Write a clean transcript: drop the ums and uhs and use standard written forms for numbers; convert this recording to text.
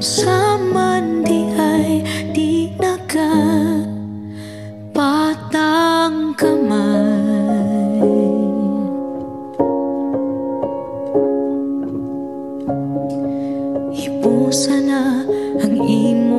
Sa man di ay di patang kamay. Ipusa na ang imo